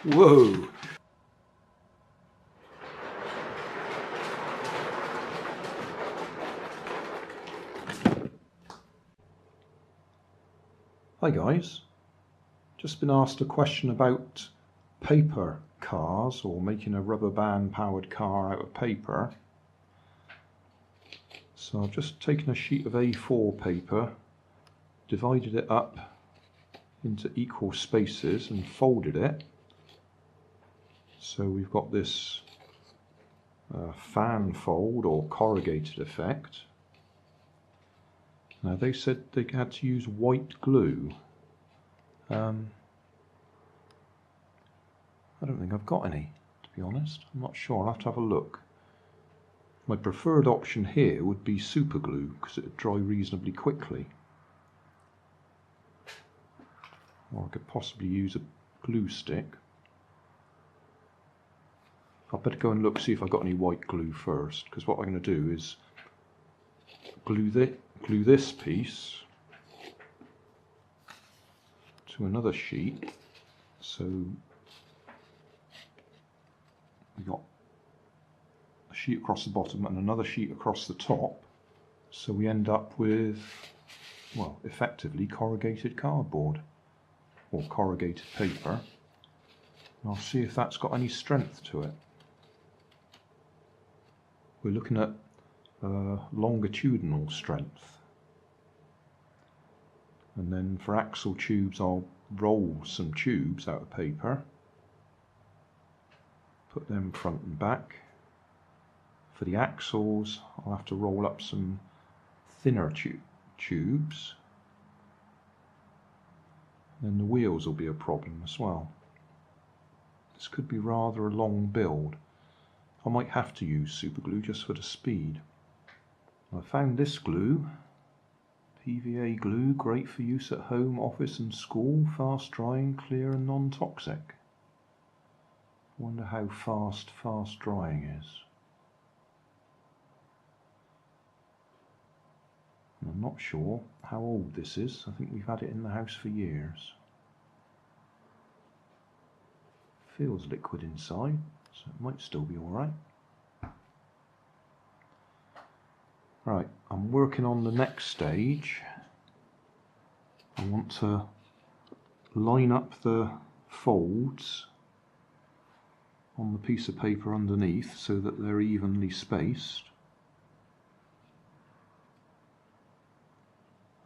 Whoa! Hi guys, just been asked a question about paper cars, or making a rubber band powered car out of paper. So I've just taken a sheet of A4 paper, divided it up into equal spaces and folded it. So we've got this fan fold or corrugated effect. Now they said they had to use white glue. I don't think I've got any, to be honest. I'm not sure, I'll have to have a look. My preferred option here would be super glue, because it would dry reasonably quickly. Or I could possibly use a glue stick. I'd better go and look, see if I've got any white glue first, because what I'm going to do is glue this piece to another sheet. So we got a sheet across the bottom and another sheet across the top, so we end up with, well, effectively corrugated cardboard or corrugated paper. And I'll see if that's got any strength to it. We're looking at longitudinal strength. And then for axle tubes, I'll roll some tubes out of paper, put them front and back. For the axles, I'll have to roll up some thinner tubes. Then the wheels will be a problem as well. This could be rather a long build. I might have to use super glue just for the speed. I found this glue, PVA glue, great for use at home, office and school, fast drying, clear and non-toxic. Wonder how fast drying is. And I'm not sure how old this is. I think we've had it in the house for years. Feels liquid inside, so it might still be alright. Right, I'm working on the next stage. I want to line up the folds on the piece of paper underneath so that they're evenly spaced.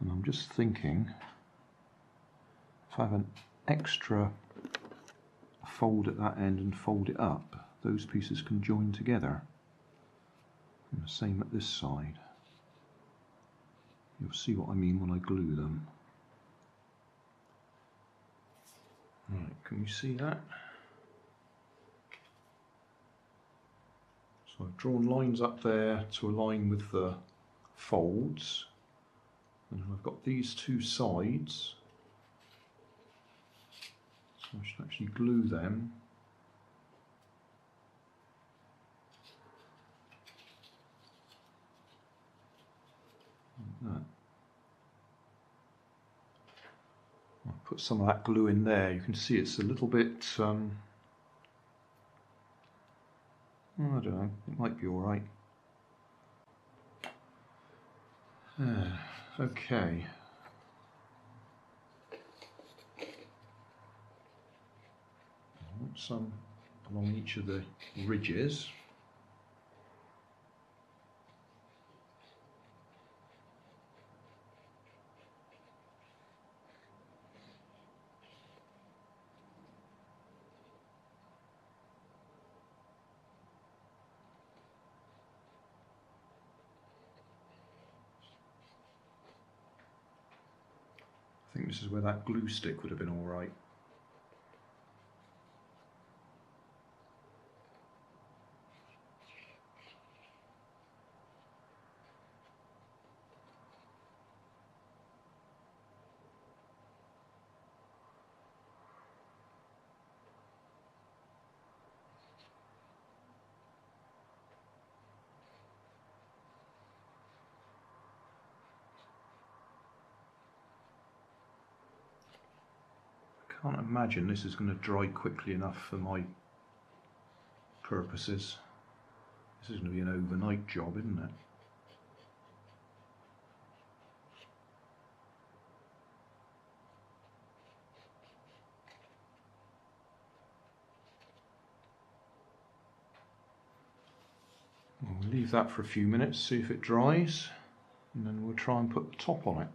And I'm just thinking, if I have an extra fold at that end and fold it up, those pieces can join together. And the same at this side. You'll see what I mean when I glue them. Right, can you see that? So I've drawn lines up there to align with the folds, and I've got these two sides, so I should actually glue them. Like that. I'll put some of that glue in there. You can see it's a little bit, I don't know, it might be alright. Okay. I want some along each of the ridges. I think this is where that glue stick would have been alright. Can't imagine this is going to dry quickly enough for my purposes. This is going to be an overnight job, isn't it? We'll leave that for a few minutes, see if it dries, and then we'll try and put the top on it.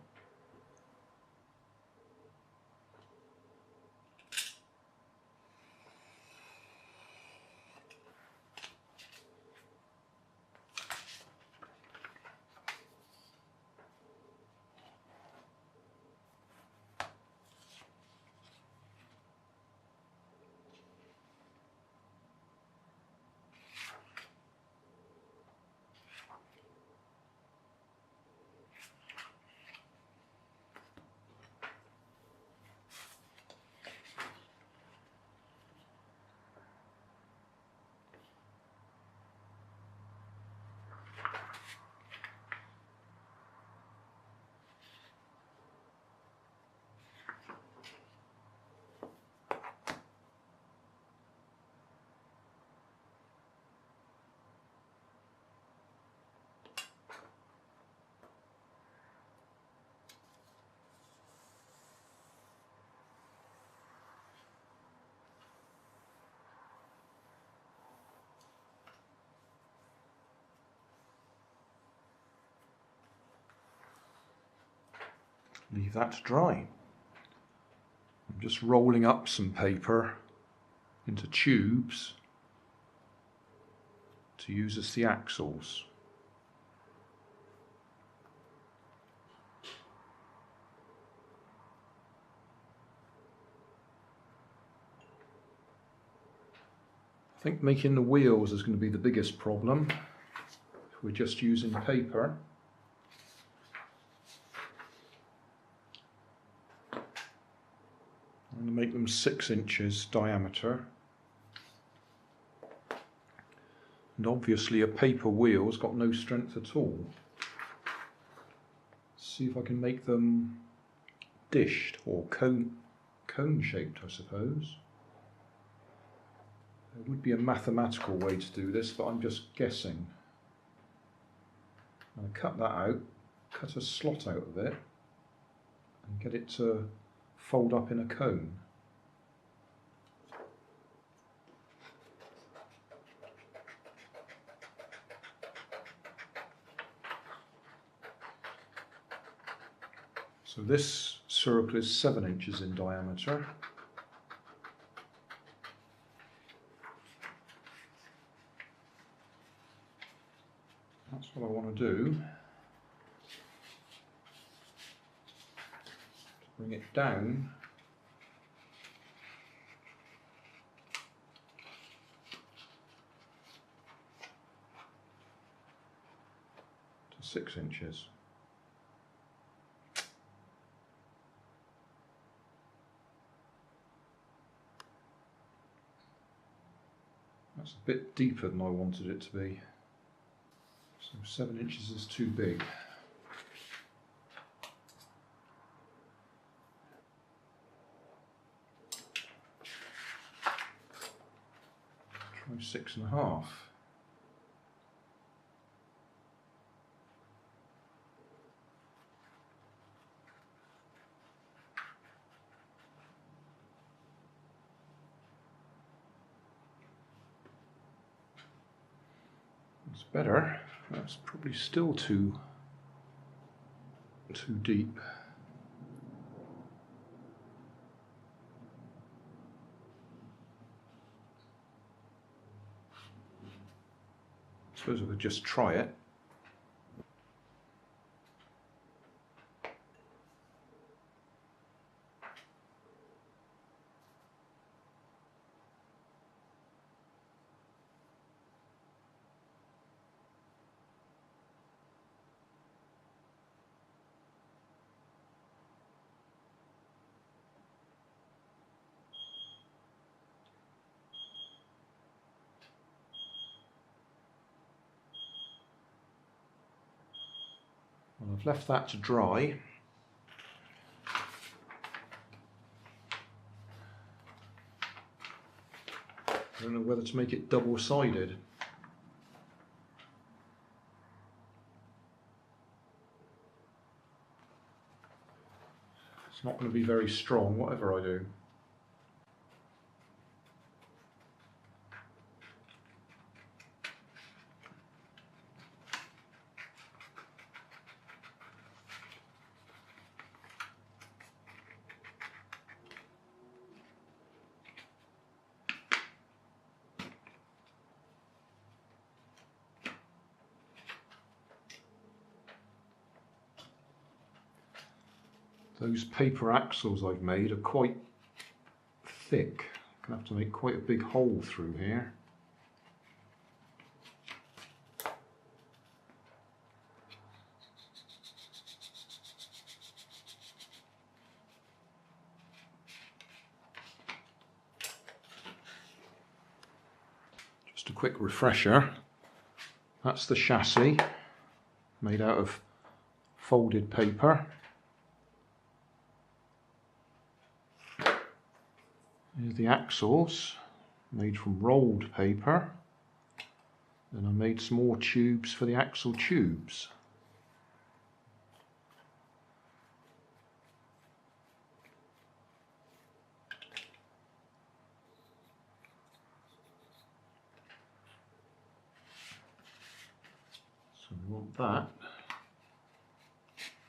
Leave that to dry. I'm just rolling up some paper into tubes to use as the axles. I think making the wheels is going to be the biggest problem if we're just using paper. I'm going to make them 6 inches diameter, and obviously a paper wheel's got no strength at all. Let's see if I can make them dished or cone shaped, I suppose. There would be a mathematical way to do this, but I'm just guessing. I'm going to cut that out, cut a slot out of it, and get it to fold up in a cone. So this circle is 7 inches in diameter. That's what I want to do. Bring it down to 6 inches. That's a bit deeper than I wanted it to be. So 7 inches is too big. Try 6.5. It's better. That's probably still too deep. I suppose I could just try it. Well, I've left that to dry. I don't know whether to make it double-sided. It's not going to be very strong, whatever I do. Those paper axles I've made are quite thick. I'm going to have to make quite a big hole through here. Just a quick refresher. That's the chassis, made out of folded paper. Here's the axles, made from rolled paper. Then I made some more tubes for the axle tubes. So we want that.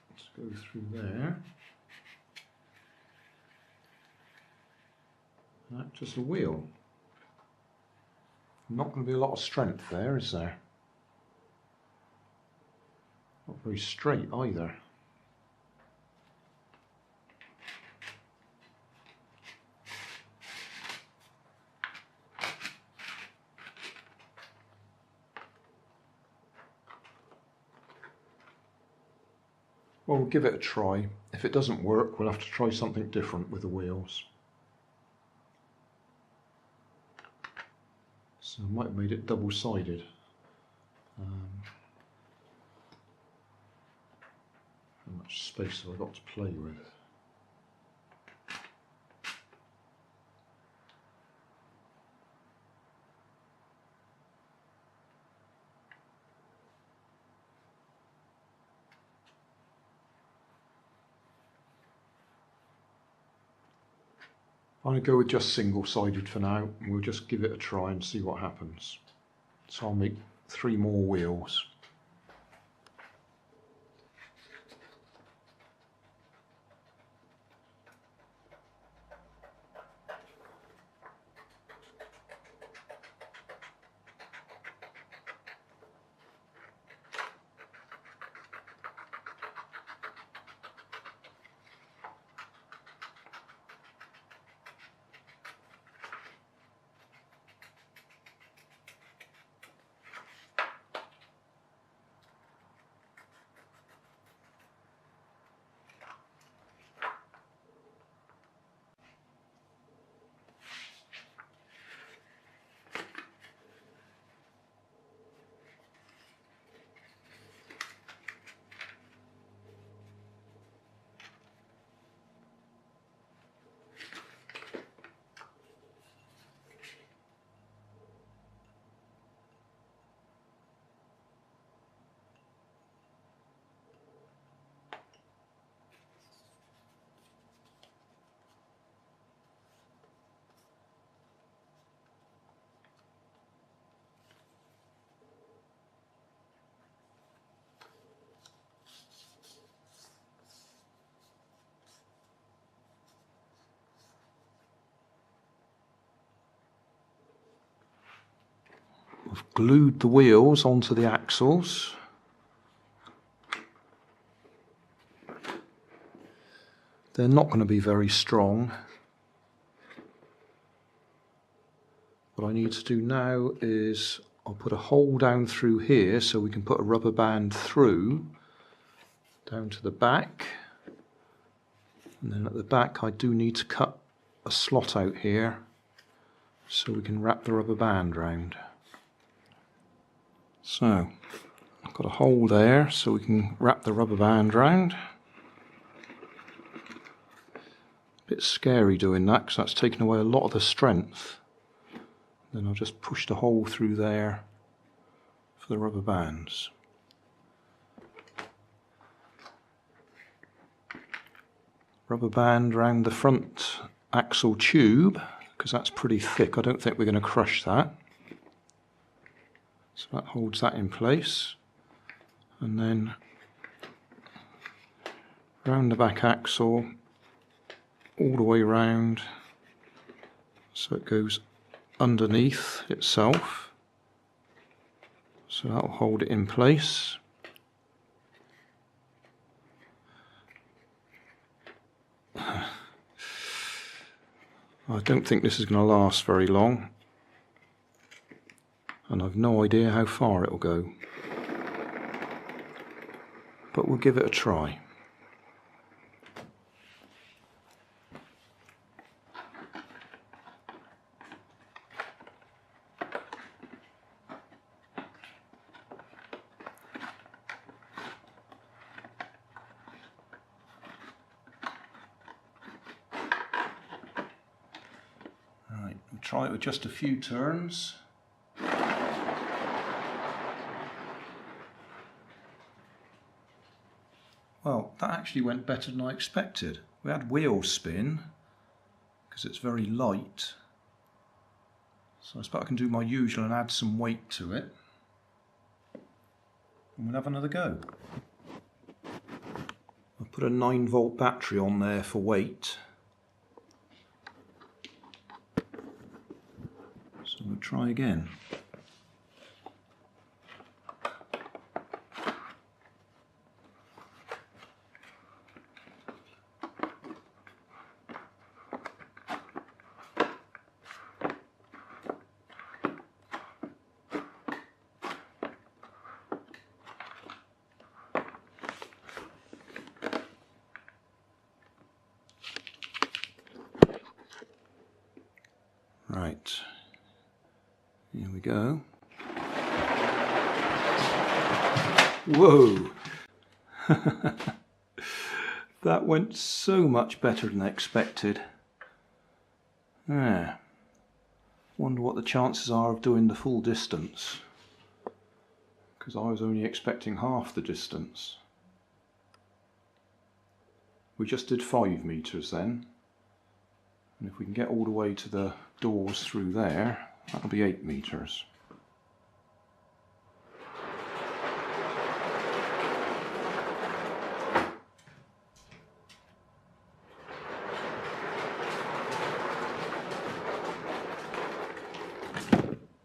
Let's go through there. Act as a wheel. Not going to be a lot of strength there, is there? Not very straight either. Well, we'll give it a try. If it doesn't work, we'll have to try something different with the wheels. So I might have made it double-sided. How much space have I got to play with? I'm going to go with just single-sided for now, and we'll just give it a try and see what happens. So I'll make 3 more wheels. I've glued the wheels onto the axles. They're not going to be very strong. What I need to do now is I'll put a hole down through here so we can put a rubber band through down to the back. And then at the back I do need to cut a slot out here so we can wrap the rubber band round. So I've got a hole there so we can wrap the rubber band round. A bit scary doing that because that's taken away a lot of the strength. Then I'll just push the hole through there for the rubber bands. Rubber band around the front axle tube, because that's pretty thick. I don't think we're going to crush that. So that holds that in place. And then round the back axle, all the way round, so it goes underneath itself. So that'll hold it in place. I don't think this is going to last very long, and I've no idea how far it'll go, but we'll give it a try. Right, we'll try it with just a few turns. Well, that actually went better than I expected. We had wheel spin because it's very light. So I suppose I can do my usual and add some weight to it. And we'll have another go. I'll put a 9-volt battery on there for weight. So we'll try again. Right, here we go. Whoa! That went so much better than expected. Yeah. Wonder what the chances are of doing the full distance, because I was only expecting half the distance. We just did 5 meters then. And if we can get all the way to the doors through there, that'll be 8 meters.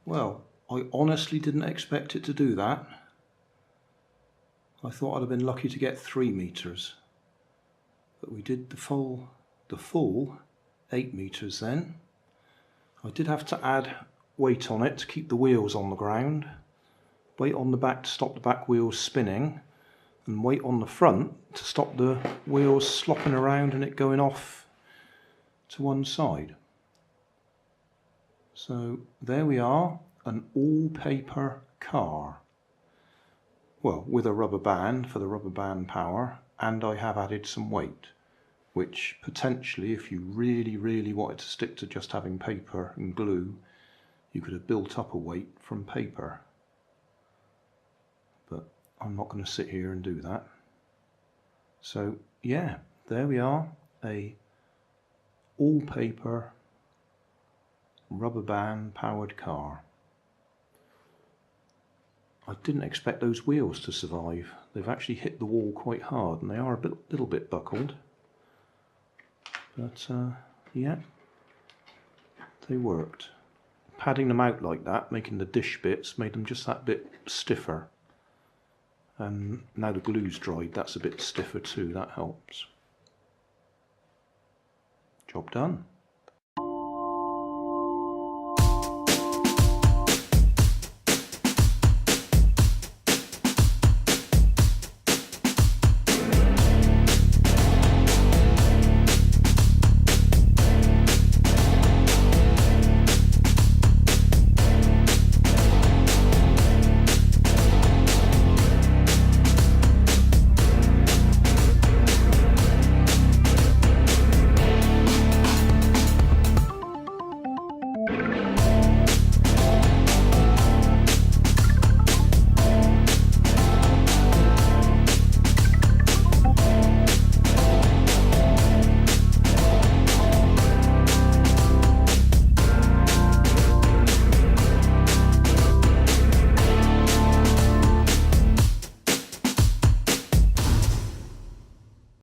Well, I honestly didn't expect it to do that. I thought I'd have been lucky to get 3 meters. But we did the full 8 meters then. I did have to add weight on it to keep the wheels on the ground, weight on the back to stop the back wheels spinning, and weight on the front to stop the wheels slopping around and it going off to one side. So there we are, an all-paper car. Well, with a rubber band for the rubber band power, and I have added some weight, which potentially, if you really wanted to stick to just having paper and glue, you could have built up a weight from paper. But I'm not going to sit here and do that. So yeah, there we are, a all-paper rubber band powered car. I didn't expect those wheels to survive. They've actually hit the wall quite hard and they are a little bit buckled. But yeah, they worked. Padding them out like that, making the dish bits, made them just that bit stiffer. And now the glue's dried, that's a bit stiffer too, that helps. Job done.